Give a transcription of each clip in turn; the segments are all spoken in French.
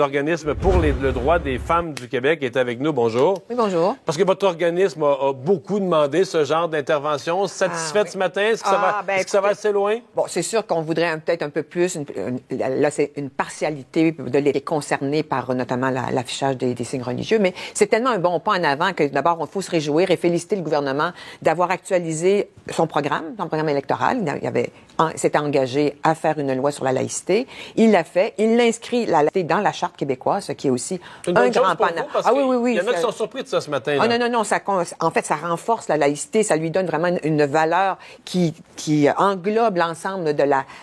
L'organisme pour le droit des femmes du Québec est avec nous. Bonjour. Oui, bonjour. Parce que votre organisme a beaucoup demandé ce genre d'intervention. Satisfaite ce matin? Est-ce que ça va assez loin? Bon, c'est sûr qu'on voudrait peut-être un peu plus. Là, c'est une partialité de l'État concernée par notamment l'affichage des signes religieux. Mais c'est tellement un bon pas en avant que d'abord, il faut se réjouir et féliciter le gouvernement d'avoir actualisé son programme électoral. Il s'était engagé à faire une loi sur la laïcité. Il l'a fait. Il l'inscrit la laïcité dans la Charte québécoise, ce qui est aussi un grand pas en avant. Oui. Il y en a qui sont surpris de ça ce matin. Ah, non. En fait, ça renforce la laïcité. Ça lui donne vraiment une valeur qui englobe l'ensemble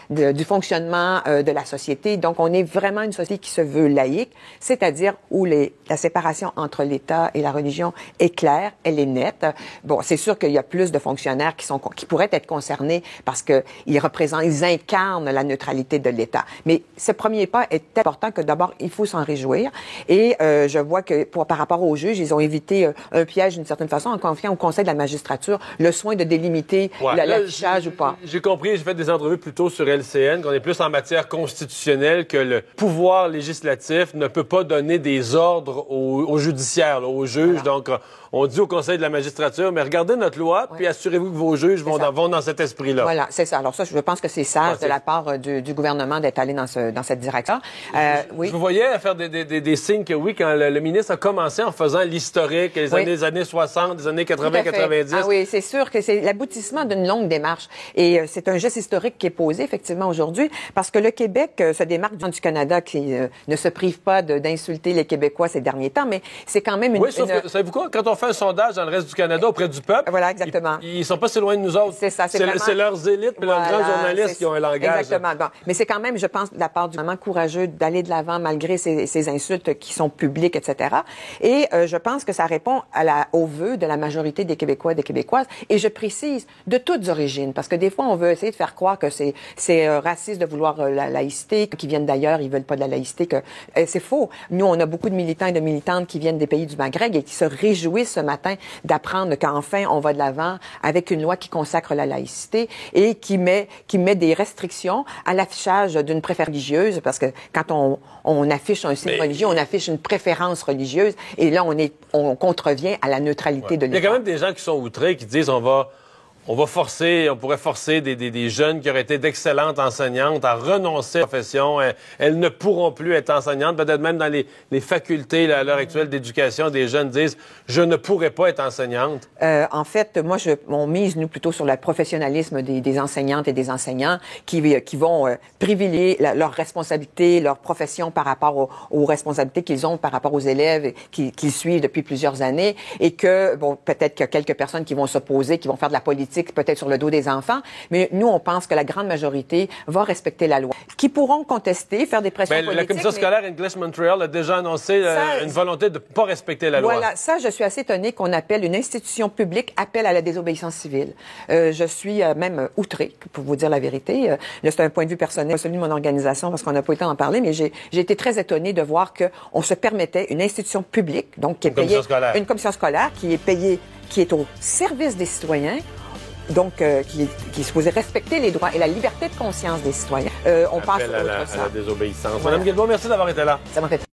du fonctionnement de la société. Donc, on est vraiment une société qui se veut laïque, c'est-à-dire où la séparation entre l'État et la religion est claire, elle est nette. Bon, c'est sûr qu'il y a plus de fonctionnaires qui pourraient être concernés parce que ils incarnent la neutralité de l'État. Mais ce premier pas est important que d'abord, il faut s'en réjouir. Et je vois que par rapport aux juges, ils ont évité un piège d'une certaine façon en confiant au Conseil de la magistrature le soin de délimiter l'affichage ou pas. J'ai compris, j'ai fait des entrevues plutôt sur LCN, qu'on est plus en matière constitutionnelle, que le pouvoir législatif ne peut pas donner des ordres aux judiciaires, aux juges. Voilà. Donc, on dit au Conseil de la magistrature, mais regardez notre loi, puis assurez-vous que vos juges vont dans cet esprit-là. Voilà, c'est ça. Alors ça, je pense que c'est sage de la part du gouvernement d'être allé dans cette direction. Oui. Je vous voyais faire des signes que oui, quand le ministre a commencé en faisant l'historique, les années 60, les années 80, 90. Ah oui, c'est sûr que c'est l'aboutissement d'une longue démarche. Et c'est un geste historique qui est posé, effectivement, aujourd'hui, parce que le Québec se démarque du Canada qui ne se prive pas d'insulter les Québécois ces derniers temps, mais c'est quand même Oui, sauf que, savez-vous quoi? Quand on fait un sondage dans le reste du Canada auprès du peuple, voilà, exactement. Ils sont pas si loin de nous autres. C'est ça, c'est leurs élites et leurs grands journalistes qui ont un langage. Exactement. Bon. Mais c'est quand même, je pense, de la part du gouvernement courageux d'aller de l'avant malgré ces insultes qui sont publiques, etc. Et je pense que ça répond aux vœux de la majorité des Québécois et des Québécoises. Et je précise, de toutes origines, parce que des fois, on veut essayer de faire croire que c'est raciste de vouloir la laïcité, qui viennent d'ailleurs, ils veulent pas de la laïcité. C'est faux. Nous, on a beaucoup de militants et de militantes qui viennent des pays du Maghreb et qui se réjouissent ce matin d'apprendre qu'enfin, on va de l'avant avec une loi qui consacre la laïcité et qui met des restrictions à l'affichage d'une préférence religieuse, parce que quand on affiche un signe religieux, on affiche une préférence religieuse, et là, on contrevient à la neutralité de l'État. Il y a quand même des gens qui sont outrés, qui disent on pourrait forcer des jeunes qui auraient été d'excellentes enseignantes à renoncer à la profession. Elles ne pourront plus être enseignantes. Peut-être même dans les facultés à l'heure actuelle d'éducation, des jeunes disent « je ne pourrais pas être enseignante ». En fait, moi, on mise, nous, plutôt sur le professionnalisme des enseignantes et des enseignants qui vont privilégier leur responsabilité, leur profession par rapport aux responsabilités qu'ils ont par rapport aux élèves qu'ils suivent depuis plusieurs années, et que, bon, peut-être qu'il y a quelques personnes qui vont s'opposer, qui vont faire de la politique peut-être sur le dos des enfants, mais nous, on pense que la grande majorité va respecter la loi. Qui pourront contester, faire des pressions politiques. La commission scolaire English Montreal a déjà annoncé une volonté de ne pas respecter la loi. Voilà, ça, je suis assez étonnée qu'on appelle une institution publique appel à la désobéissance civile. Je suis même outrée, pour vous dire la vérité. Là, c'est un point de vue personnel, celui de mon organisation, parce qu'on n'a pas eu le temps d'en parler, mais j'ai été très étonnée de voir qu'on se permettait une institution publique, donc qui est payée, une commission scolaire qui est payée, qui est au service des citoyens, donc qui est supposé respecter les droits et la liberté de conscience des citoyens. On passe à la désobéissance. Voilà. Mme Guilbeault, merci d'avoir été là. Ça m'a fait